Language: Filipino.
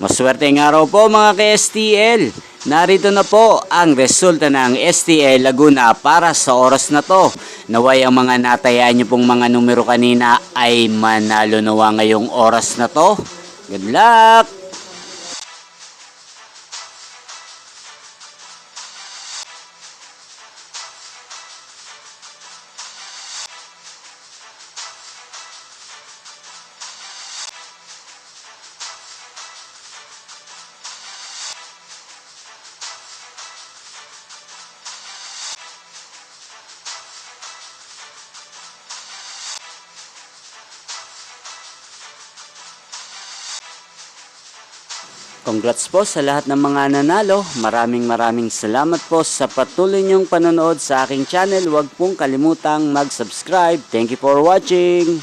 Maswerteng araw po mga ka-STL. Narito na po ang resulta ng STL Laguna para sa oras na to. Naway ang mga natayaan nyo pong mga numero kanina ay manalo nawa ngayong oras na to. Good luck! Congrats po sa lahat ng mga nanalo. Maraming salamat po sa patuloy niyong panonood sa aking channel. Huwag pong kalimutang mag-subscribe. Thank you for watching.